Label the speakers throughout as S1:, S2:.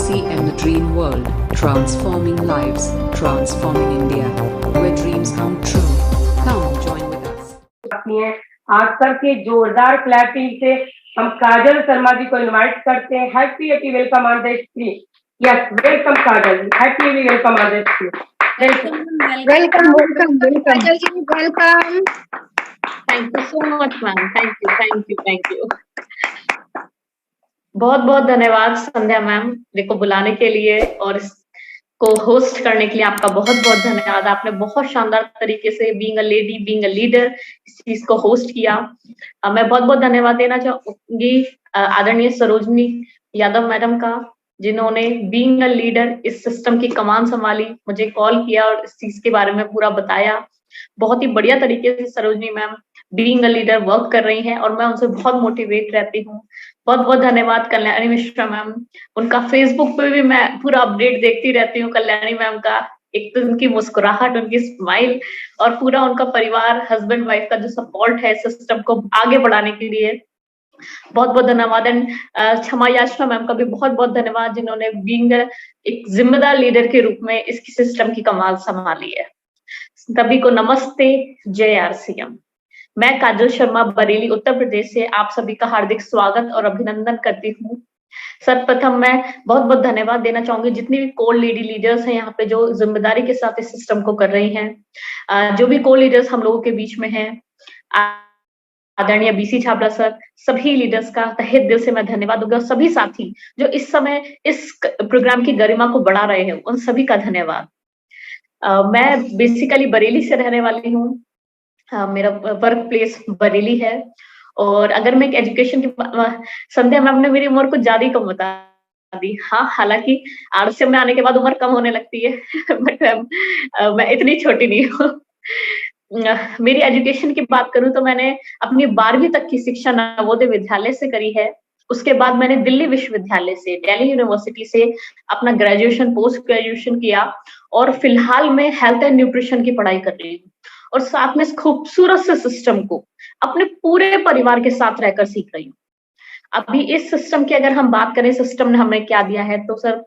S1: JRCM The Dream World, transforming lives, transforming India, where dreams come true. Come join with us.
S2: आज sir के जोरदार clapping से हम काजल शर्मा जी को इनवाइट करते हैं। Happy welcome on the screen. Yes, welcome Kajal ji, happy welcome on the screen.
S3: Welcome Kajal ji, welcome.
S4: Thank you so much ma'am, thank you. बहुत बहुत धन्यवाद संध्या मैम मेरे को बुलाने के लिए और इसको होस्ट करने के लिए आपका बहुत बहुत धन्यवाद। आपने बहुत शानदार तरीके से being a lady, being a leader इस चीज को होस्ट किया। मैं बहुत बहुत धन्यवाद देना चाहूंगी आदरणीय सरोजनी यादव मैडम का, जिन्होंने बीइंग अ लीडर इस सिस्टम की कमान संभाली, मुझे कॉल किया और इस चीज के बारे में पूरा बताया। बहुत ही बढ़िया तरीके से Sarojini ma'am being a leader work कर रही हैं और मैं उनसे बहुत मोटिवेट रहती हूँ। बहुत बहुत धन्यवाद कल्याणी मिश्रा मैम, उनका फेसबुक पे भी मैं पूरा अपडेट देखती रहती हूँ कल्याणी मैम का। एक तो उनकी मुस्कुराहट, उनकी स्माइल और पूरा उनका परिवार, हस्बैंड वाइफ का जो सपोर्ट है सिस्टम को आगे बढ़ाने के लिए, बहुत बहुत धन्यवाद। एंड क्षमा याचना मैम का भी बहुत बहुत धन्यवाद, जिन्होंने बीइंग एक जिम्मेदार लीडर के रूप में इस सिस्टम की कमान संभाली है। सभी को नमस्ते, जय आरसीएम। मैं काजल शर्मा बरेली उत्तर प्रदेश से आप सभी का हार्दिक स्वागत और अभिनंदन करती हूँ। सर्वप्रथम मैं बहुत बहुत धन्यवाद देना चाहूंगी जितनी भी कोर लेडी लीडर्स हैं यहाँ पे जो जिम्मेदारी के साथ इस सिस्टम को कर रही हैं। जो भी कोर लीडर्स हम लोगों के बीच में हैं, आदरणीय बीसी छाबड़ा सर, सभी लीडर्स का तहे दिल से मैं धन्यवाद दूंगा और सभी साथी जो इस समय इस प्रोग्राम की गरिमा को बढ़ा रहे हैं उन सभी का धन्यवाद। मैं बेसिकली बरेली से रहने वाली हूँ। मेरा वर्क प्लेस बरेली है और अगर मैं एजुकेशन की संध्या मैम ने मेरी उम्र कुछ ज्यादा ही कम बता दी। हाँ, हालांकि आरसीएम में आने के बाद उम्र कम होने लगती है बट मैं इतनी छोटी नहीं हूँ। मेरी एजुकेशन की बात करूं तो मैंने अपनी 12वीं तक की शिक्षा नवोदय विद्यालय से करी है। उसके बाद मैंने दिल्ली विश्वविद्यालय से, दिल्ली यूनिवर्सिटी से अपना ग्रेजुएशन, पोस्ट ग्रेजुएशन किया और फिलहाल मैं हेल्थ एंड न्यूट्रिशन की पढ़ाई कर रही हूँ और साथ में इस खूबसूरत से सिस्टम को अपने पूरे परिवार के साथ रहकर सीख रही हूँ। अभी इस सिस्टम की अगर हम बात करें, सिस्टम ने हमें क्या दिया है, तो सर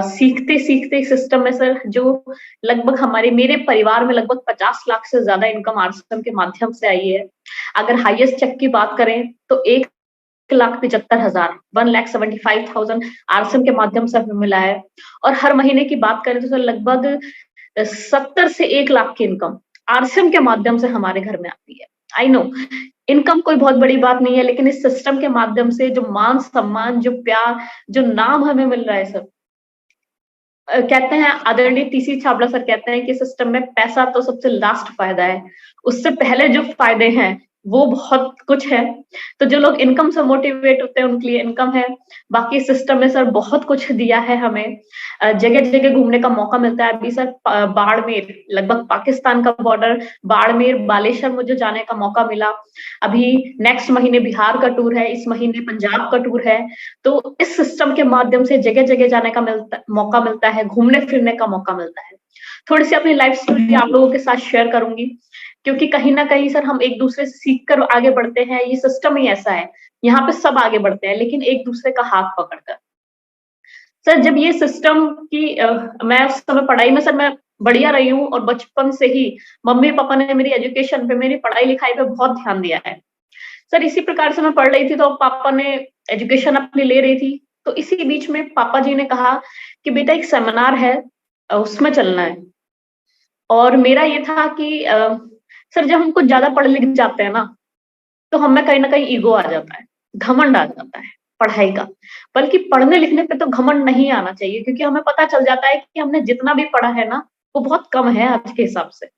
S4: सीखते सीखते सिस्टम में सर जो लगभग मेरे परिवार में लगभग 50 लाख से ज्यादा इनकम आरसीएम के माध्यम से आई है। अगर हाईएस्ट चेक की बात करें तो 1,75,000 1,75,000 आरसीएम के माध्यम से हमें मिला है और हर महीने की बात करें तो सर लगभग 70 से 1 लाख की इनकम आरसीएम के माध्यम से हमारे घर में आती है। आई नो इनकम कोई बहुत बड़ी बात नहीं है, लेकिन इस सिस्टम के माध्यम से जो मान सम्मान, जो प्यार, जो नाम हमें मिल रहा है सर, कहते हैं आदरणीय टीसी छाबड़ा सर कहते हैं कि सिस्टम में पैसा तो सबसे लास्ट फायदा है, उससे पहले जो फायदे हैं वो बहुत कुछ है। तो जो लोग इनकम से मोटिवेट होते हैं उनके लिए इनकम है। बाकी सिस्टम में सर बहुत कुछ दिया है हमें, जगह जगह घूमने का मौका मिलता है। अभी सर बाड़मेर, लगभग पाकिस्तान का बॉर्डर, बाड़मेर, बालेश्वर मुझे जाने का मौका मिला। अभी नेक्स्ट महीने बिहार का टूर है, इस महीने पंजाब का टूर है। तो इस सिस्टम के माध्यम से जगह जगह जाने का मौका मिलता है, घूमने फिरने का मौका मिलता है। थोड़ी सी अपनी लाइफ स्टोरी आप लोगों के साथ शेयर करूंगी क्योंकि कहीं ना कहीं सर हम एक दूसरे से सीख कर आगे बढ़ते हैं। ये सिस्टम ही ऐसा है, यहाँ पे सब आगे बढ़ते हैं लेकिन एक दूसरे का हाथ पकड़कर। सर जब ये सिस्टम की मैं उस समय पढ़ाई में सर मैं बढ़िया रही हूँ और बचपन से ही मम्मी पापा ने मेरी एजुकेशन पे, मेरी पढ़ाई लिखाई पे बहुत ध्यान दिया है। सर इसी प्रकार से मैं पढ़ रही थी तो पापा ने एजुकेशन अपनी ले रही थी, तो इसी बीच में पापा जी ने कहा कि बेटा एक सेमिनार है उसमें चलना है। और मेरा ये था कि सर जब हम कुछ ज्यादा पढ़ लिख जाते हैं ना तो हमें कहीं ना कहीं ईगो आ जाता है, घमंड आ जाता है पढ़ाई का। बल्कि पढ़ने लिखने पे तो घमंड नहीं आना चाहिए क्योंकि हमें पता चल जाता है कि हमने जितना भी पढ़ा है ना वो बहुत कम है आज के हिसाब से।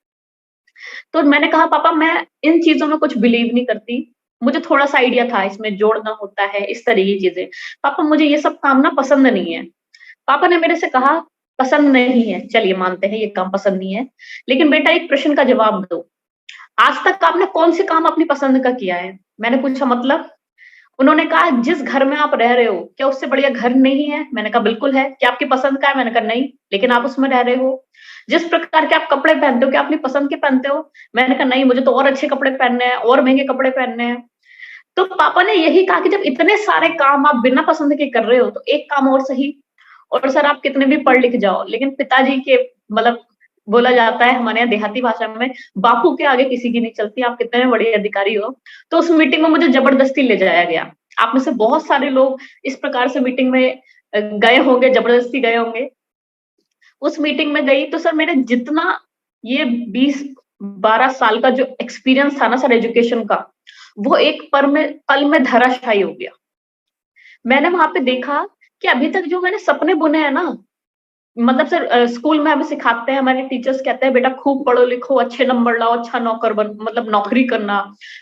S4: तो मैंने कहा पापा मैं इन चीजों में कुछ बिलीव नहीं करती, मुझे थोड़ा सा आइडिया था इसमें जोड़ना होता है, इस तरह की चीजें। पापा मुझे ये सब काम ना पसंद नहीं है। पापा ने मेरे से कहा पसंद नहीं है, चलिए मानते हैं ये काम पसंद नहीं है, लेकिन बेटा एक प्रश्न का जवाब दो, आज तक आपने कौन से काम अपनी पसंद का किया है? मैंने पूछा मतलब? उन्होंने कहा जिस घर में आप रह रहे हो क्या उससे बढ़िया घर नहीं है? मैंने कहा बिल्कुल है। क्या आपकी पसंद का है? मैंने कहा नहीं, लेकिन आप उसमें रह रहे हो। जिस प्रकार के आप कपड़े पहनते हो क्या अपनी पसंद के पहनते हो? मैंने कहा नहीं, मुझे तो और अच्छे कपड़े पहनने हैं, और महंगे कपड़े पहनने हैं। तो पापा ने यही कहा कि जब इतने सारे काम आप बिना पसंद के कर रहे हो तो एक काम और सही। और सर आप कितने भी पढ़ लिख जाओ, लेकिन पिताजी के मतलब बोला जाता है हमारे यहाँ देहाती भाषा में, बापू के आगे किसी की नहीं चलती, आप कितने बड़े अधिकारी हो। तो उस मीटिंग में मुझे जबरदस्ती ले जाया गया। आप में से बहुत सारे लोग इस प्रकार से मीटिंग में गए होंगे, जबरदस्ती गए होंगे। उस मीटिंग में गई तो सर मेरे जितना ये 20-12 साल का जो एक्सपीरियंस था ना सर एजुकेशन का, वो एक पल में धराशायी हो गया। मैंने वहां पे देखा कि अभी तक जो मैंने सपने बुने हैं ना, मतलब सर स्कूल में हमें सिखाते हैं, हमारे टीचर्स कहते हैं बेटा खूब पढ़ो लिखो, अच्छे नंबर लाओ, अच्छा नौकर बन, मतलब नौकरी करना।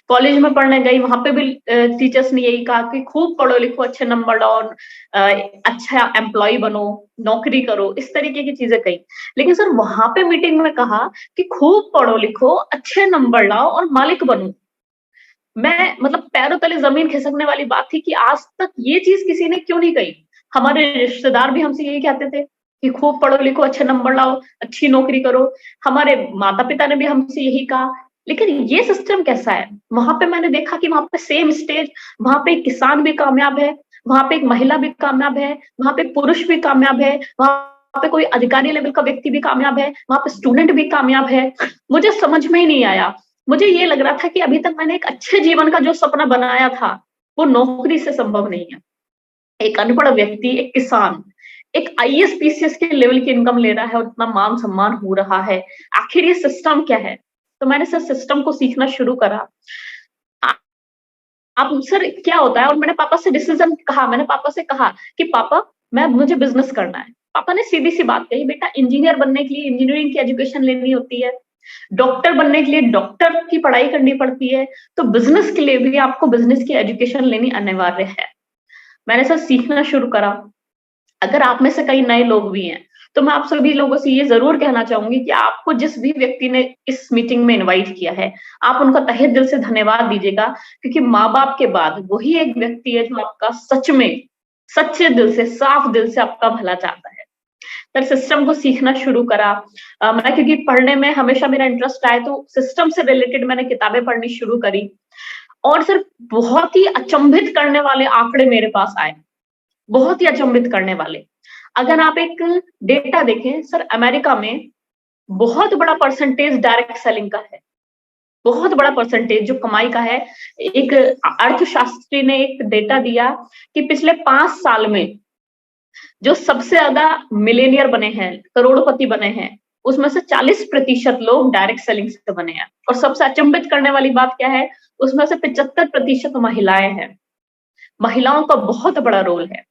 S4: कॉलेज में पढ़ने गई, वहां पे भी टीचर्स ने यही कहा कि खूब पढ़ो लिखो, अच्छे नंबर लाओ, अच्छा एम्प्लॉय बनो, नौकरी करो, इस तरीके की चीजें कही। लेकिन सर वहां पे मीटिंग में कहा कि खूब पढ़ो लिखो, अच्छे नंबर लाओ और मालिक बनो। मैं मतलब पैरों तले जमीन खिसकने वाली बात थी कि आज तक ये चीज किसी ने क्यों नहीं कही। हमारे रिश्तेदार भी हमसे यही कहते थे कि खूब पढ़ो लिखो, अच्छे नंबर लाओ, अच्छी नौकरी करो। हमारे माता पिता ने भी हमसे यही कहा। लेकिन ये सिस्टम कैसा है? वहां पे मैंने देखा कि वहां पे सेम स्टेज, वहां पे एक किसान भी कामयाब है, वहां पे एक महिला भी कामयाब है, वहां पे पुरुष भी कामयाब है, वहां पे कोई अधिकारी लेवल का व्यक्ति भी कामयाब है, वहां पे स्टूडेंट भी कामयाब है। मुझे समझ में ही नहीं आया। मुझे ये लग रहा था कि अभी तक मैंने एक अच्छे जीवन का जो सपना बनाया था, वो नौकरी से संभव नहीं है। एक अनपढ़ व्यक्ति, एक किसान, एक आईएएस पीसीएस के लेवल की इनकम ले रहा है और इतना मान सम्मान हो रहा है। आखिर ये सिस्टम क्या है? तो मैंने सर सिस्टम को सीखना शुरू करा। अब सर क्या होता है, और मैंने पापा से डिसीजन कहा, मैंने पापा से कहा कि पापा मुझे बिजनेस करना है। पापा ने सीधी सी बात कही, बेटा इंजीनियर बनने के लिए इंजीनियरिंग की एजुकेशन लेनी होती है, डॉक्टर बनने के लिए डॉक्टर की पढ़ाई करनी पड़ती है, तो बिजनेस के लिए भी आपको बिजनेस की एजुकेशन लेनी अनिवार्य है। मैंने सर सीखना शुरू करा। अगर आप में से कई नए लोग भी हैं, तो मैं आप सभी लोगों से ये जरूर कहना चाहूंगी कि आपको जिस भी व्यक्ति ने इस मीटिंग में इनवाइट किया है, आप उनका तहे दिल से धन्यवाद दीजिएगा, क्योंकि माँ बाप के बाद वही एक व्यक्ति है जो आपका सच में, सच्चे दिल से, साफ दिल से आपका भला चाहता है। सर सिस्टम को सीखना शुरू करा। मैं क्योंकि पढ़ने में हमेशा मेरा इंटरेस्ट आया, तो सिस्टम से रिलेटेड मैंने किताबें पढ़नी शुरू करी। और सर बहुत ही अचंभित करने वाले आंकड़े मेरे पास आए, बहुत ही अचंभित करने वाले। अगर आप एक डेटा देखें सर, अमेरिका में बहुत बड़ा परसेंटेज डायरेक्ट सेलिंग का है, बहुत बड़ा परसेंटेज जो कमाई का है। एक अर्थशास्त्री ने एक डेटा दिया कि पिछले 5 साल में जो सबसे ज्यादा मिलेनियर बने हैं, करोड़पति बने हैं, उसमें से 40% लोग डायरेक्ट सेलिंग से बने हैं। और सबसे अचंभित करने वाली बात क्या है, उसमें से 75% महिलाएं हैं। महिलाओं का बहुत बड़ा रोल है।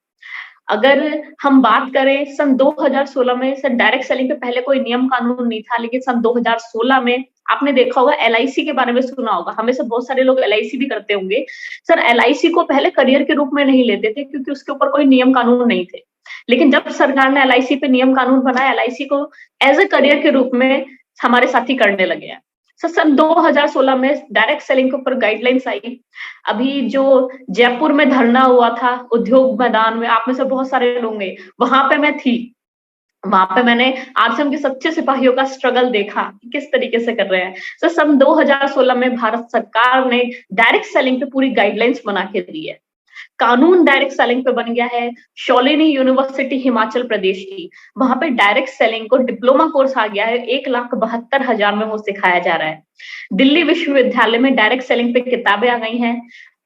S4: अगर हम बात करें सन 2016 में, सर डायरेक्ट सेलिंग पे पहले कोई नियम कानून नहीं था, लेकिन सन 2016 में आपने देखा होगा, एलआईसी के बारे में सुना होगा, हमें से बहुत सारे लोग एलआईसी भी करते होंगे। सर एलआईसी को पहले करियर के रूप में नहीं लेते थे, क्योंकि उसके ऊपर कोई नियम कानून नहीं थे। लेकिन जब सरकार ने एलआईसी पे नियम कानून बनाया, एलआईसी को एज ए करियर के रूप में हमारे साथी करने लगे हैं। सन 2016 में डायरेक्ट सेलिंग के ऊपर गाइडलाइंस आई। अभी जो जयपुर में धरना हुआ था उद्योग मैदान में, आप में से बहुत सारे लोग हैं, वहां पे मैं थी। वहां पे मैंने आरसीएम के सच्चे सिपाहियों का स्ट्रगल देखा कि किस तरीके से कर रहे हैं। तो सन 2016 में भारत सरकार ने डायरेक्ट सेलिंग पे पूरी गाइडलाइंस बना के दी है। कानून डायरेक्ट सेलिंग पे बन गया है। शॉलिनी यूनिवर्सिटी हिमाचल प्रदेश की, वहां पे डायरेक्ट सेलिंग को डिप्लोमा कोर्स आ गया है, 1,72,000 में वो सिखाया जा रहा है। दिल्ली विश्वविद्यालय में डायरेक्ट सेलिंग पे किताबें आ गई हैं।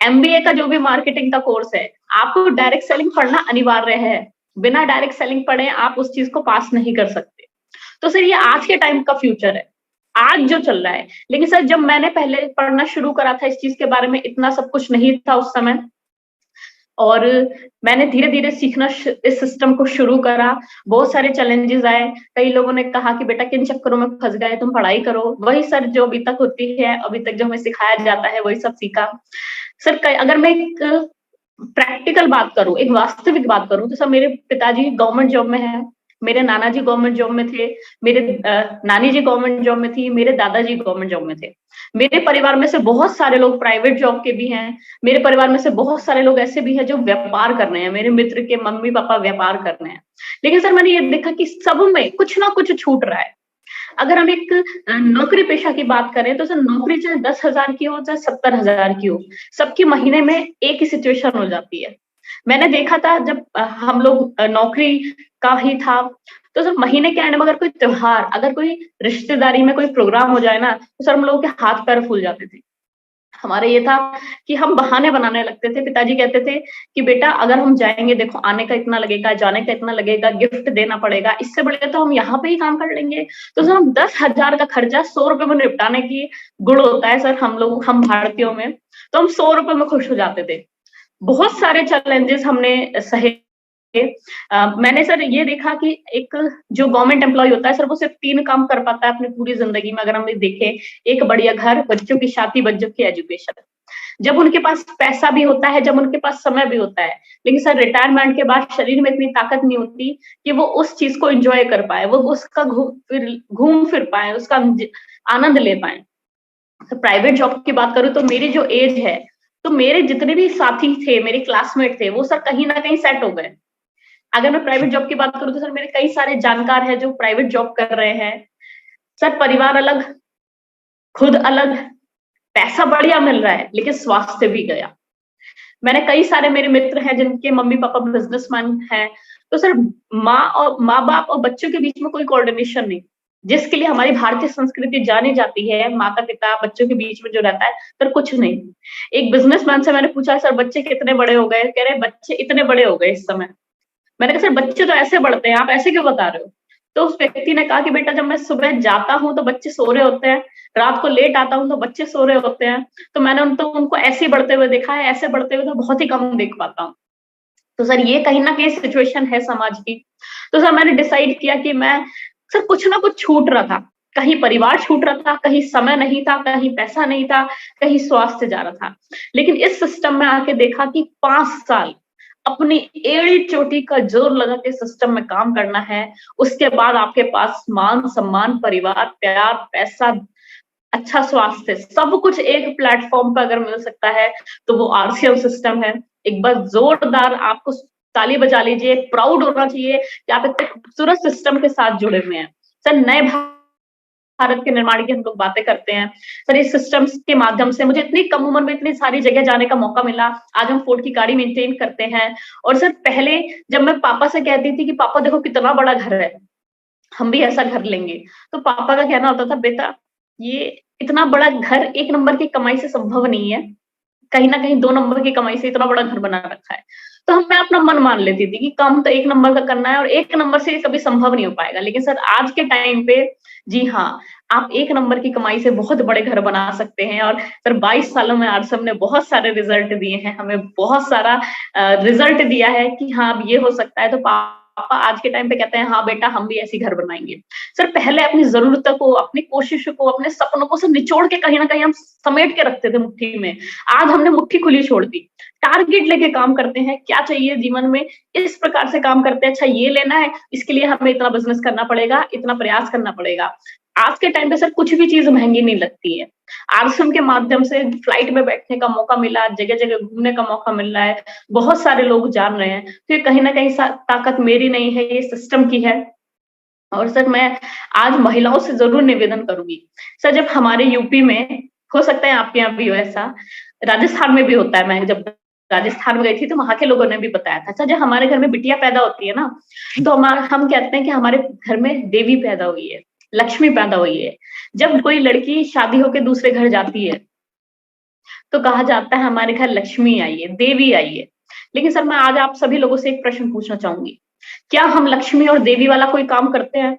S4: एमबीए का जो भी मार्केटिंग का कोर्स है, आपको डायरेक्ट सेलिंग पढ़ना अनिवार्य है। बिना डायरेक्ट सेलिंग पढ़े आप उस चीज को पास नहीं कर सकते। तो सर ये आज के टाइम का फ्यूचर है, आज जो चल रहा है। लेकिन सर जब मैंने पहले पढ़ना शुरू करा था इस चीज के बारे में, इतना सब कुछ नहीं था उस समय, और मैंने धीरे धीरे सीखना इस सिस्टम को शुरू करा। बहुत सारे चैलेंजेस आए। कई लोगों ने कहा कि बेटा किन चक्करों में फंस गए, तुम पढ़ाई करो। वही सर जो अभी तक होती है, अभी तक जो हमें सिखाया जाता है, वही सब सीखा। सर अगर मैं एक प्रैक्टिकल बात करूं, एक वास्तविक बात करूं, तो सर मेरे पिताजी गवर्नमेंट जॉब में है, मेरे नाना जी गवर्नमेंट जॉब में थे, मेरे नानी जी गवर्नमेंट जॉब में थी, मेरे दादाजी गवर्नमेंट जॉब में थे। मेरे परिवार में से बहुत सारे लोग प्राइवेट जॉब के भी हैं। मेरे परिवार में से बहुत सारे लोग ऐसे भी हैं जो व्यापार कर रहे हैं। मेरे मित्र के मम्मी पापा व्यापार कर रहे हैं। लेकिन सर मैंने ये देखा कि सब में कुछ ना कुछ छूट रहा है। अगर हम एक नौकरी पेशा की बात करें, तो सर नौकरी चाहे 10,000 की हो, चाहे 70,000 की हो, सबकी महीने में एक ही सिचुएशन हो जाती है। मैंने देखा था जब हम लोग नौकरी का ही था, तो सर महीने के एंड में अगर कोई त्योहार, अगर कोई रिश्तेदारी में कोई प्रोग्राम हो जाए ना, तो सर हम लोगों के हाथ पैर फूल जाते थे। हमारा ये था कि हम बहाने बनाने लगते थे। पिताजी कहते थे कि बेटा अगर हम जाएँगे, देखो आने का इतना लगेगा, जाने का इतना लगेगा, गिफ्ट देना पड़ेगा, इससे बढ़िया तो हम यहाँ पे ही काम कर लेंगे। तो सर हम 10,000 का खर्चा ₹100 में निपटाने की गुण होता है सर हम भारतीयों में, तो हम ₹100 में खुश हो जाते थे। बहुत सारे चैलेंजेस हमने सहे। मैंने सर ये देखा कि एक जो गवर्नमेंट एम्प्लॉयी होता है सर, वो सिर्फ 3 काम कर पाता है अपनी पूरी ज़िंदगी में, अगर हम ये देखें, एक बढ़िया घर, बच्चों की शादी, बच्चों की एजुकेशन। जब उनके पास पैसा भी होता है, जब उनके पास समय भी होता है, लेकिन सर रिटायरमेंट के बाद शरीर में इतनी ताकत नहीं होती कि वो उस चीज़ को एन्जॉय कर पाए, वो उसका घूम फिर पाएँ, उसका आनंद ले पाएँ। तो प्राइवेट जॉब की बात करूँ तो मेरी जो एज है, तो मेरे जितने भी साथी थे, मेरे क्लासमेट थे, वो सर कहीं न कहीं सेट हो गए। अगर मैं प्राइवेट जॉब की बात करूँ तो सर मेरे कई सारे जानकार हैं जो प्राइवेट जॉब कर रहे हैं। सर परिवार अलग, खुद अलग, पैसा बढ़िया मिल रहा है, लेकिन स्वास्थ्य भी गया। मैंने कई सारे मेरे मित्र हैं जिनके मम्मी-पापा बिज़नेसमैन हैं, तो सर माँ-बाप और बच्चों के बीच में कोई कोऑर्डिनेशन नहीं। जिसके लिए हमारी भारतीय संस्कृति जानी जाती है, माता-पिता, बच्चों के बीच में जो रहता है, सर कुछ नहीं। एक बिज़नेसमैन से मैंने पूछा, सर बच्चे कितने बड़े हो गए? कह रहे बच्चे इतने बड़े हो गए इस समय। मैंने कहा सर बच्चे तो ऐसे बढ़ते हैं, आप ऐसे क्यों बता रहे हो? तो उस व्यक्ति ने कहा कि बेटा जब मैं सुबह जाता हूँ तो बच्चे सो रहे होते हैं, रात को लेट आता हूँ तो बच्चे सो रहे होते हैं, तो मैंने उनको ऐसे ही बढ़ते हुए देखा है, ऐसे बढ़ते हुए तो बहुत ही कम देख पाता हूँ। तो सर ये कहीं न कहीं सिचुएशन है समाज की। तो सर मैंने डिसाइड किया कि मैं सर कुछ ना कुछ छूट रहा था, कहीं परिवार छूट रहा था, कहीं समय नहीं था, कहीं पैसा नहीं था, कहीं स्वास्थ्य जा रहा था। लेकिन इस सिस्टम में आके देखा कि 5 साल अपनी एड़ी चोटी का जोर लगा के सिस्टम में काम करना है, उसके बाद आपके पास मान-सम्मान, परिवार, प्यार, पैसा, अच्छा स्वास्थ्य, सब कुछ एक प्लेटफ़ॉर्म पे अगर मिल सकता है, तो वो आरसीएम सिस्टम है। एक बार ज़ोरदार आपको ताली बजा लीजिए, प्राउड होना चाहिए कि आप इतने खूबसूरत सिस्टम के साथ जुड़े हुए हैं। सर नए भारत के निर्माण की हम लोग बातें करते हैं। सर इस सिस्टम्स के माध्यम से मुझे इतनी कम उम्र में इतनी सारी जगह जाने का मौका मिला। आज हम फोर्ड की गाड़ी मेंटेन करते हैं और सर पहले जब मैं पापा से कहती थी कि पापा देखो कितना बड़ा घर है, हम भी ऐसा घर लेंगे। तो पापा का कहना होता था बेटा ये इतना बड़ा घर 1 नंबर की कमाई से संभव नहीं है। कहीं न कहीं 2 नंबर की कमाई से इतना बड़ा घर बना रखा है। तो मैं अपना मन मान लेती थी कि काम तो 1 नंबर का करना है और 1 नंबर से कभी संभव नहीं हो पाएगा। लेकिन सर आज के टाइम पे जी हाँ, आप 1 नंबर की कमाई से बहुत बड़े घर बना सकते हैं और सर 22 सालों में आरसम ने बहुत सारे रिज़ल्ट दिए हैं, हमें बहुत सारा रिज़ल्ट दिया है कि हाँ, अब ये हो सकता है। तो पापा आज के टाइम पे कहते हैं, "हाँ बेटा, हम भी ऐसे ही घर बनाएँगे।" सर पहले अपनी ज़रूरतों को, अपनी कोशिशों को, अपने सपनों को सब निचोड़ के कहीं न कहीं हम समेट के रखते थे मुट्ठी में। आज हमने मुट्ठी खुली छोड़ दी। टारगेट लेके काम करते हैं, क्या चाहिए जीवन में, इस प्रकार से काम करते हैं, अच्छा ये लेना है, इसके लिए हमें इतना बिज़नेस करना पड़ेगा, इतना प्रयास करना पड़ेगा। आज के टाइम पे सर कुछ भी चीज़ महँगी नहीं लगती है। आरसीएम के माध्यम से फ्लाइट में बैठने का मौका मिला, जगह-जगह घूमने का मौका मिल रहा है, बहुत सारे लोग जान रहे हैं। तो ये कहीं न कहीं ताकत मेरी नहीं है, ये सिस्टम की है। और सर मैं आज महिलाओं से ज़रूर निवेदन करूँगी। सर जब हमारे यूपी में हो सकता है आपके यहाँ भी हो ऐसा, राजस्थान में भी होता है, मैं जब राजस्थान में गई थी तो वहाँ के लोगों ने भी बताया था। अच्छा जब हमारे घर में बिटिया पैदा होती है ना, तो हम कहते हैं कि हमारे घर में देवी पैदा हुई है, लक्ष्मी पैदा हुई है। जब कोई लड़की शादी होके दूसरे घर जाती है, तो कहा जाता है हमारे घर लक्ष्मी आई है, देवी आई है। लेकिन सर मैं आज आप सभी लोगों से एक प्रश्न पूछना चाहूँगी, क्या हम लक्ष्मी और देवी वाला कोई काम करते हैं?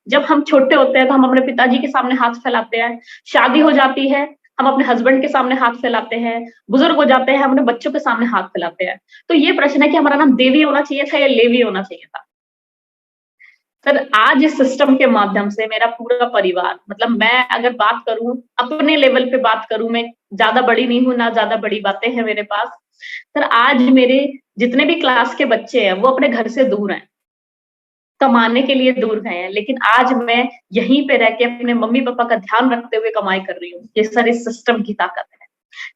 S4: जब हम छोटे होते हैं तो हम अपने पिताजी के सामने हाथ फैलाते हैं, शादी हो जाती है, हम अपने हस्बैंड के सामने हाथ फैलाते हैं, बुजुर्ग हो जाते हैं, हम अपने बच्चों के सामने हाथ फैलाते हैं। तो ये प्रश्न है कि हमारा नाम देवी होना चाहिए था या लेवी होना चाहिए था? सर आज इस सिस्टम के माध्यम से मेरा पूरा परिवार, मतलब मैं अगर बात करूँ, अपने लेवल पे बात करूँ, मैं ज़्यादा बड़ी नहीं हूँ, ना ज़्यादा बड़ी बातें हैं मेरे पास। सर आज मेरे जितने भी क्लास के बच्चे हैं, वो अपने घर से दूर हैं। कमाने के लिए दूर गए हैं, लेकिन आज मैं यहीं पे रह के अपने मम्मी-पापा का ध्यान रखते हुए कमाई कर रही हूँ। ये सर इस सिस्टम की ताकत है।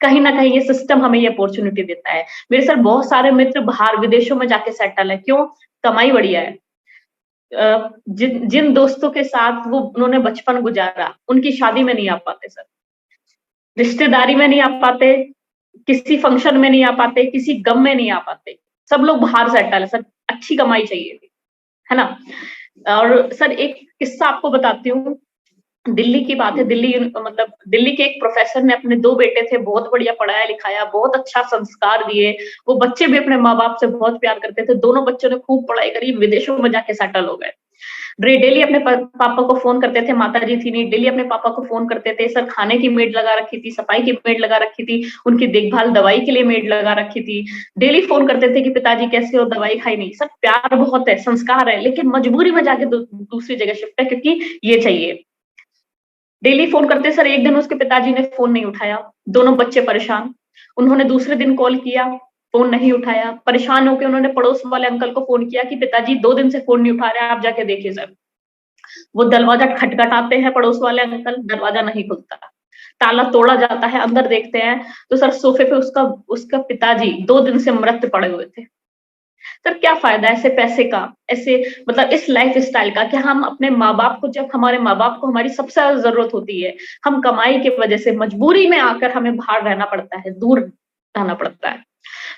S4: कहीं न कहीं ये सिस्टम हमें ये अपॉर्च्युनिटी देता है। मेरे सर बहुत सारे मित्र बाहर विदेशों में जाके सेटल हैं, क्यों? कमाई बढ़िया है। जिन जिन दोस्तों के साथ वो उन्होंने बचपन गुज़ारा, उनकी शादी में नहीं आ पाते सर। रिश्तेदारी में नहीं आ पाते, किसी फंक्शन में नहीं आ पाते, किसी गम में नहीं आ पाते। सब लोग बाहर सेटल है सर, अच्छी कमाई चाहिए, है ना। और सर एक किस्सा आपको बताती हूँ, दिल्ली की बात है। मतलब दिल्ली के एक प्रोफेसर ने अपने 2 बेटे थे, बहुत बढ़िया पढ़ाया लिखाया, बहुत अच्छा संस्कार दिए। वो बच्चे भी अपने माँ बाप से बहुत प्यार करते थे। दोनों बच्चों ने खूब पढ़ाई करी, विदेशों में जाके सेटल हो गए। डेली अपने पापा को फोन करते थे, माताजी थी नहीं, डेली अपने पापा को फोन करते थे। सर खाने की मेड लगा रखी थी, सफाई की मेड लगा रखी थी, उनकी देखभाल दवाई के लिए मेड लगा रखी थी। डेली फोन करते थे कि पिताजी कैसे हो, दवाई खाई नहीं। सर प्यार बहुत है, संस्कार है, लेकिन मजबूरी में जाके दूसरी जगह शिफ्ट है क्योंकि ये चाहिए। डेली फोन करते सर, एक दिन उसके पिताजी ने फोन नहीं उठाया, दोनों बच्चे परेशान। उन्होंने दूसरे दिन कॉल किया, फोन नहीं उठाया। परेशान होकर उन्होंने पड़ोस वाले अंकल को फोन किया कि पिताजी 2 दिन से फोन नहीं उठा रहे, आप जाके देखिए सर। वो दरवाजा खटखटाते हैं पड़ोस वाले अंकल, दरवाजा नहीं खुलता, ताला तोड़ा जाता है, अंदर देखते हैं तो सर सोफे पे उसका उसका पिताजी 2 दिन से मृत पड़े हुए थे। सर क्या फायदा ऐसे पैसे का, ऐसे मतलब इस लाइफ स्टाइल का, कि हम अपने माँ बाप को, जब हमारे माँ बाप को हमारी सबसे ज्यादा जरूरत होती है, हम कमाई की वजह से मजबूरी में आकर हमें बाहर रहना पड़ता है, दूर रहना पड़ता है।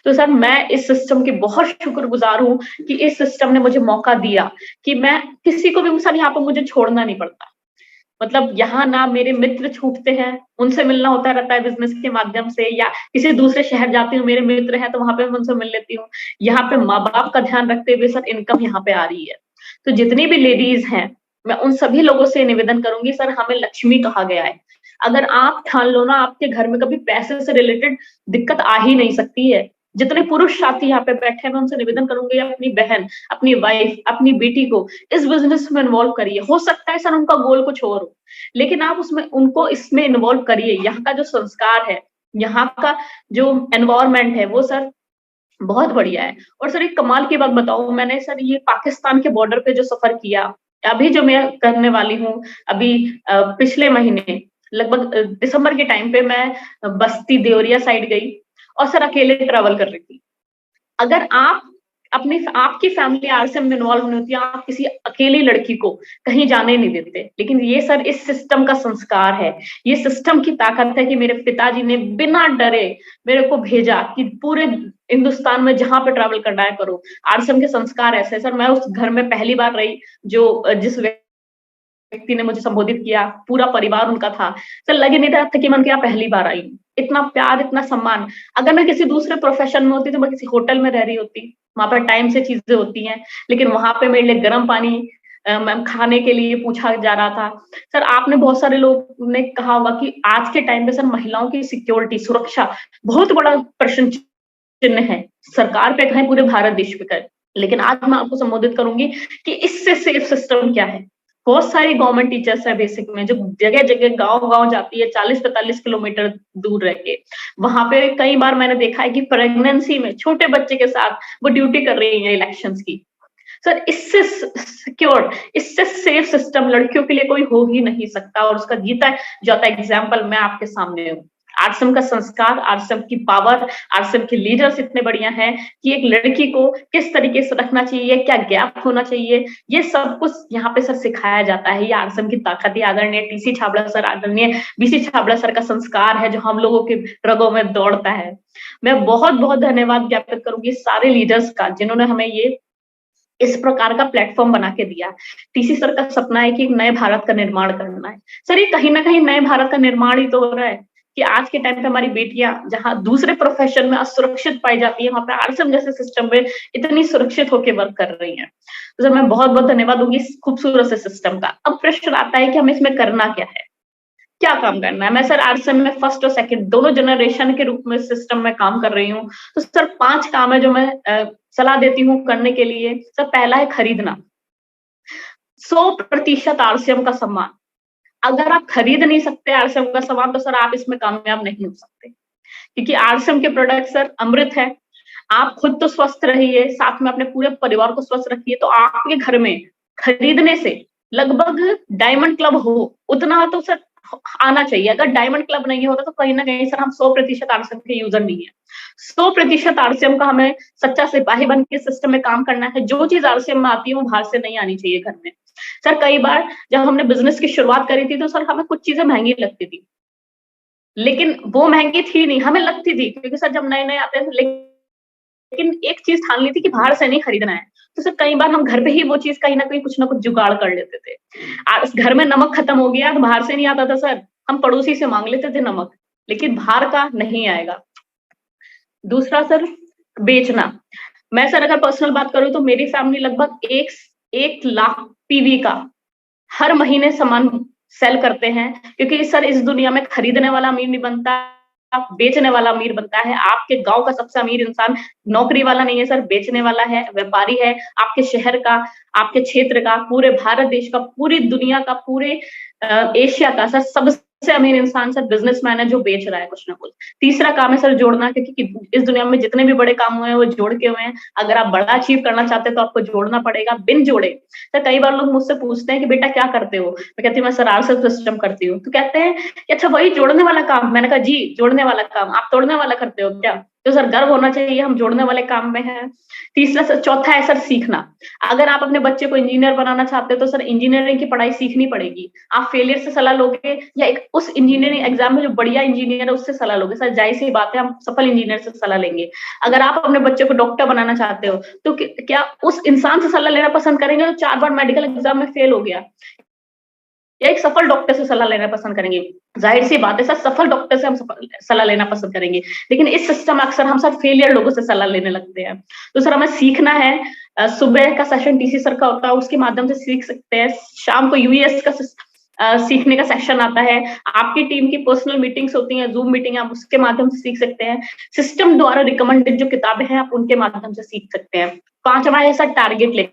S4: तो सर मैं इस सिस्टम की बहुत शुक्रगुजार हूँ कि इस सिस्टम ने मुझे मौका दिया कि मैं किसी को भी, सर यहाँ पर मुझे छोड़ना नहीं पड़ता। मतलब यहाँ ना मेरे मित्र छूटते हैं, उनसे मिलना होता रहता है बिजनेस के माध्यम से, या किसी दूसरे शहर जाती हूँ, मेरे मित्र हैं तो वहां पे मैं उनसे मिल लेती हूँ। यहाँ पे माँ बाप का ध्यान रखते हुए सर इनकम यहाँ पे आ रही है। तो जितनी भी लेडीज हैं, मैं उन सभी लोगों से निवेदन करूंगी, सर हमें लक्ष्मी कहा गया है। अगर आप ठान लो ना, आपके घर में कभी पैसे से रिलेटेड दिक्कत आ ही नहीं सकती है। जितने पुरुष साथी यहाँ पे बैठे हैं, मैं उनसे निवेदन करूंगी, अपनी बहन, अपनी वाइफ, अपनी बेटी को इस बिजनेस में इन्वॉल्व करिए। हो सकता है सर उनका गोल कुछ और हो, लेकिन आप उसमें उनको इसमें इन्वॉल्व करिए। यहाँ का जो संस्कार है, यहाँ का जो एनवायरमेंट है, वो सर बहुत बढ़िया है। और सर एक कमाल की बात बताऊं, मैंने सर ये पाकिस्तान के बॉर्डर पे जो सफर किया, अभी जो मैं करने वाली हूँ, अभी पिछले महीने लगभग दिसंबर के टाइम पे मैं बस्ती देवरिया साइड गई और सर अकेले ट्रैवल कर रही थी। अगर आप अपनी आपकी फैमिली आरसीएम में इन्वॉल्व होनी होती है, आप किसी अकेली लड़की को कहीं जाने नहीं देते। लेकिन ये सर इस सिस्टम का संस्कार है, ये सिस्टम की ताकत है कि मेरे पिताजी ने बिना डरे मेरे को भेजा कि पूरे हिंदुस्तान में जहां पे ट्रैवल करना है करो। आरसीएम के संस्कार ऐसे है सर। मैं उस घर में पहली बार रही जो जिस व्यक्ति ने मुझे संबोधित किया, पूरा परिवार उनका था। सर लगे नहीं था कि मैं उनके यहाँ पहली बार आई हूँ। इतना प्यार, इतना सम्मान। अगर मैं किसी दूसरे प्रोफेशन में होती तो मैं किसी होटल में रह रही होती, वहां पर टाइम से चीजें होती हैं, लेकिन वहां पे मेरे लिए गर्म पानी मैम खाने के लिए पूछा जा रहा था। सर आपने बहुत सारे लोग ने कहा होगा कि आज के टाइम पे सर महिलाओं की सिक्योरिटी, सुरक्षा बहुत बड़ा प्रश्न चिन्ह है। सरकार पे कहें, पूरे भारत देश पे कहें, लेकिन आज मैं आपको संबोधित करूंगी कि इससे सेफ सिस्टम क्या है। बहुत सारी गवर्नमेंट टीचर्स है बेसिक में, जो जगह जगह गांव-गांव जाती है 40-45 किलोमीटर दूर रह के। वहां पे कई बार मैंने देखा है कि प्रेगनेंसी में छोटे बच्चे के साथ वो ड्यूटी कर रही है इलेक्शंस की। सर इससे सिक्योर, इससे सेफ सिस्टम लड़कियों के लिए कोई हो ही नहीं सकता, और उसका जीता जाता एग्जाम्पल मैं आपके सामने हूँ। आरसीएम का संस्कार, आरसीएम की पावर, आरसीएम के लीडर्स इतने बढ़िया हैं कि एक लड़की को किस तरीके से रखना चाहिए, क्या गैप होना चाहिए, ये सब कुछ यहाँ पे सर सिखाया जाता है। ये आरसीएम की ताकत है। आदरणीय टीसी छाबड़ा सर, आदरणीय बीसी छाबड़ा सर का संस्कार है जो हम लोगों के रगों में दौड़ता है। मैं बहुत बहुत धन्यवाद ज्ञापित करूंगी सारे लीडर्स का, जिन्होंने हमें ये इस प्रकार का प्लेटफॉर्म बना के दिया। टीसी सर का सपना है कि एक नए भारत का निर्माण करना है। सर ये कहीं ना कहीं नए भारत का निर्माण ही तो हो रहा है कि आज के टाइम पे हमारी बेटियां जहां दूसरे प्रोफेशन में असुरक्षित पाई जाती है, वहां पे आरसीएम जैसे सिस्टम में इतनी सुरक्षित होकर वर्क कर रही हैं। तो सर मैं बहुत बहुत धन्यवाद दूंगी इस खूबसूरत से सिस्टम का। अब प्रश्न आता है कि हमें इसमें करना क्या है, क्या काम करना है। मैं सर आरसीएम में फर्स्ट और सेकंड दोनों जनरेशन के रूप में सिस्टम में काम कर रही हूँ। तो सर 5 काम है जो मैं सलाह देती हूँ करने के लिए। सर पहला है खरीदना, 100% आरसीएम का सामान। अगर आप खरीद नहीं सकते आरसीएम का सामान, तो सर आप इसमें कामयाब नहीं हो सकते, क्योंकि आरसीएम के प्रोडक्ट सर अमृत है। आप खुद तो स्वस्थ रहिए, साथ में अपने पूरे परिवार को स्वस्थ रखिए, तो आपके घर में खरीदने से लगभग डायमंड क्लब हो उतना तो सर आना चाहिए। अगर डायमंड क्लब नहीं होता तो कहीं ना कहीं सर हम 100% आरसीएम के यूजर नहीं है। 100% आरसीएम का हमें सच्चा सिपाही बन के सिस्टम में काम करना है। जो चीज आरसीएम में आती है वो बाहर से नहीं आनी चाहिए घर में। सर कई बार जब हमने बिजनेस की शुरुआत करी थी तो सर हमें कुछ चीजें महंगी लगती थी, लेकिन वो महंगी थी नहीं, हमें लगती थी, क्योंकि सर जब नए नए आते थे, लेकिन एक चीज ठान ली थी कि बाहर से नहीं खरीदना है। तो सर कई बार हम घर पे ही वो चीज कहीं ना कहीं कुछ ना कुछ जुगाड़ कर लेते थे। घर में नमक खत्म हो गया तो बाहर से नहीं आता था सर, हम पड़ोसी से मांग लेते थे नमक, लेकिन बाहर का नहीं आएगा। दूसरा सर, बेचना। मैं सर अगर पर्सनल बात करूं तो मेरी फैमिली लगभग 1 लाख पीवी का हर महीने सामान सेल करते हैं, क्योंकि सर इस दुनिया में खरीदने वाला अमीर नहीं बनता, बेचने वाला अमीर बनता है। आपके गांव का सबसे अमीर इंसान नौकरी वाला नहीं है सर, बेचने वाला है, व्यापारी है। आपके शहर का, आपके क्षेत्र का, पूरे भारत देश का, पूरी दुनिया का, पूरे एशिया का सर सबसे अमीर इंसान सर बिजनेसमैन है जो बेच रहा है कुछ ना कुछ। तीसरा काम है सर जोड़ना, क्योंकि इस दुनिया में जितने भी बड़े काम हुए हैं वो जोड़ के हुए हैं। अगर आप बड़ा अचीव करना चाहते हैं तो आपको जोड़ना पड़ेगा, बिन जोड़े। तो कई बार लोग मुझसे पूछते हैं कि बेटा क्या करते हो, मैं कहती हूँ मैं सर आरएसएस सिस्टम करती हूँ। तो कहते हैं कि अच्छा वही जोड़ने वाला काम। मैंने कहा जी जोड़ने वाला काम, आप तोड़ने वाला करते हो क्या? तो सर गर्व होना चाहिए हम जोड़ने वाले काम में हैं। चौथा है सर सीखना। अगर आप अपने बच्चे को इंजीनियर बनाना चाहते हो तो सर इंजीनियरिंग की पढ़ाई सीखनी पड़ेगी। आप फेलियर से सलाह लोगे या उस इंजीनियरिंग एग्जाम में जो बढ़िया इंजीनियर है उससे सलाह लोगे? सर जाहिर सी बात है हम सफल इंजीनियर से सलाह लेंगे। अगर आप अपने बच्चे को डॉक्टर बनाना चाहते हो तो क्या उस इंसान से सलाह लेना पसंद करेंगे जो 4 बार मेडिकल एग्जाम में फेल हो गया, या एक सफल डॉक्टर से सलाह लेना पसंद करेंगे? जाहिर सी बात है सर सफल डॉक्टर से हम सलाह लेना पसंद करेंगे। लेकिन इस सिस्टम में अक्सर हम सर फेलियर लोगों से सलाह लेने लगते हैं। तो सर हमें सीखना है। सुबह का सेशन टीसी सर का होता है, उसके माध्यम से सीख सकते हैं। शाम को यूएस का सीखने का सेक्शन आता है। आपकी टीम की पर्सनल मीटिंग्स होती हैं, जूम मीटिंग, आप उसके माध्यम से सीख सकते हैं। सिस्टम द्वारा रिकमेंडेड जो किताबें हैं आप उनके माध्यम से सीख सकते हैं। 5वां है सर टारगेट लेकर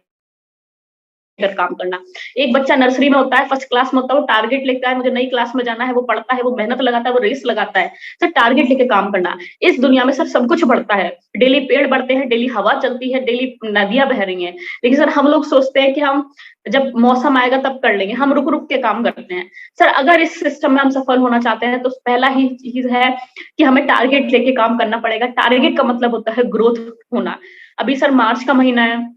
S4: काम करना। एक बच्चा नर्सरी में होता है, फर्स्ट क्लास में होता है, वो टारगेट लेता है मुझे नई क्लास में जाना है, वो पढ़ता है, वो मेहनत लगाता है, वो रेस लगाता है। सर टारगेट लेके काम करना। इस दुनिया में सर सब कुछ बढ़ता है, डेली पेड़ बढ़ते हैं, डेली हवा चलती है, डेली नदियां बह रही हैं, लेकिन सर हम लोग सोचते हैं कि हम जब मौसम आएगा तब कर लेंगे, हम रुक रुक के काम करते हैं। सर अगर इस सिस्टम में हम सफल होना चाहते हैं तो पहला ही चीज है कि हमें टारगेट लेके काम करना पड़ेगा। टारगेट का मतलब होता है ग्रोथ होना। अभी सर मार्च का महीना है,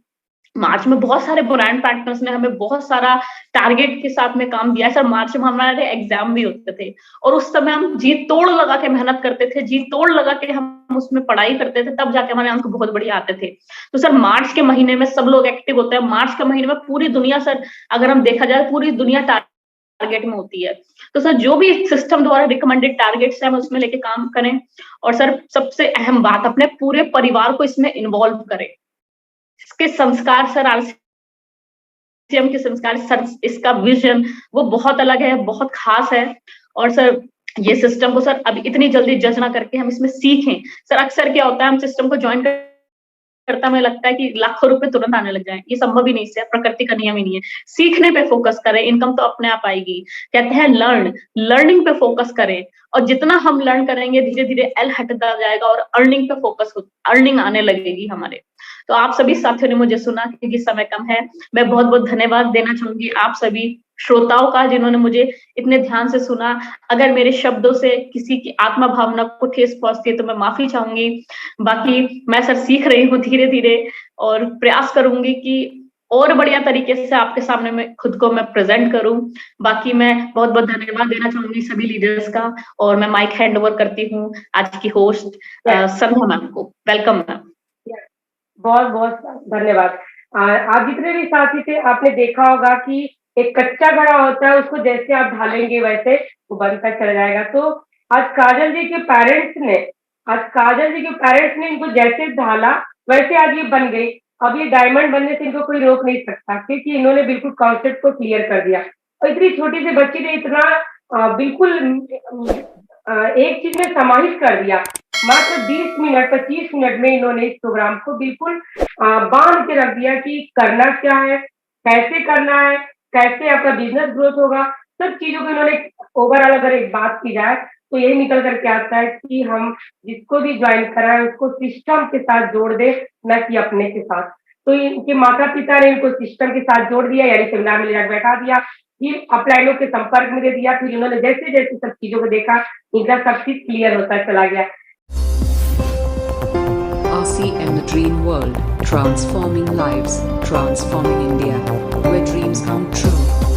S4: मार्च में बहुत सारे ब्रांड पार्टनर्स ने हमें बहुत सारा टारगेट के साथ में काम दिया है। सर मार्च में हमारे एग्जाम भी होते थे और उस समय हम जी तोड़ लगा के मेहनत करते थे, जी तोड़ लगा के हम उसमें पढ़ाई करते थे, तब जाके हमारे अंक बहुत बढ़िया आते थे। तो सर मार्च के महीने में सब लोग एक्टिव होते हैं। मार्च के महीने में पूरी दुनिया, सर अगर हम देखा जाए पूरी दुनिया टारगेट में होती है। तो सर जो भी सिस्टम द्वारा रिकमेंडेड टारगेट्स हैं हम उसमें लेके काम करें। और सर सबसे अहम बात, अपने पूरे परिवार को इसमें इन्वॉल्व करें। इसके संस्कार सर आरसीएम के संस्कार, सर इसका विजन वो बहुत अलग है, बहुत खास है। और सर ये सिस्टम को सर अभी इतनी जल्दी जज ना करके हम इसमें सीखें। सर अक्सर क्या होता है, हम सिस्टम को ज्वाइन करता हमें लगता है कि लाखों रुपए तुरंत आने लग जाएं, ये संभव ही नहीं है, प्रकृति का नियम ही नहीं है। सीखने पे फोकस करें, इनकम तो अपने आप आएगी। कहते हैं लर्निंग पे फोकस करें, और जितना हम लर्न करेंगे धीरे धीरे एल हटता जाएगा और अर्निंग पे फोकस, अर्निंग आने लगेगी हमारे। तो आप सभी साथियों ने मुझे सुना, क्योंकि समय कम है, मैं बहुत बहुत धन्यवाद देना चाहूंगी आप सभी श्रोताओं का जिन्होंने मुझे इतने ध्यान से सुना। अगर मेरे शब्दों से किसी की आत्मा भावना को ठेस पहुंचती है तो मैं माफी चाहूंगी। बाकी मैं सर सीख रही हूँ धीरे धीरे और प्रयास करूंगी कि और बढ़िया तरीके से आपके सामने में खुद को मैं प्रेजेंट करूं। बाकी मैं बहुत बहुत धन्यवाद देना चाहूंगी सभी लीडर्स का, और मैं माइक हैंड ओवर करती हूँ आज की होस्ट संध्या मैम को। Welcome ma'am.
S2: बहुत बहुत धन्यवाद। आप जितने भी साथी थे आपने देखा होगा कि एक कच्चा घड़ा होता है, उसको जैसे आप ढालेंगे वैसे वो बनता चला जाएगा। तो आज काजल जी के पेरेंट्स ने इनको जैसे ढाला वैसे आज ये बन गई। अब ये डायमंड बनने से इनको कोई रोक नहीं सकता, क्योंकि इन्होंने बिल्कुल कॉन्सेप्ट को क्लियर कर दिया। और इतनी छोटी सी बच्ची ने इतना बिल्कुल एक चीज में समाहित कर दिया। मात्र 20 मिनट 25 मिनट में इन्होंने इस प्रोग्राम को बिल्कुल बांध के रख दिया कि करना क्या है, कैसे करना है, कैसे आपका बिजनेस ग्रोथ होगा। सब चीजों को इन्होंने ओवरऑल अगर एक बात की जाए तो यही निकल करके आता है कि हम जिसको भी ज्वाइन कराएं उसको सिस्टम के साथ जोड़ दे, न कि अपने के साथ। तो इनके माता पिता ने इनको सिस्टम के साथ जोड़ दिया, यानी सेमिनार में ले जाकर बैठा दिया, फिर अपलाइनों के संपर्क में दे दिया। फिर इन्होंने जैसे जैसे सब चीजों को देखा, इनका सब चीज क्लियर होता चला गया।
S1: RCM, the dream world, transforming lives, transforming India, where dreams come true.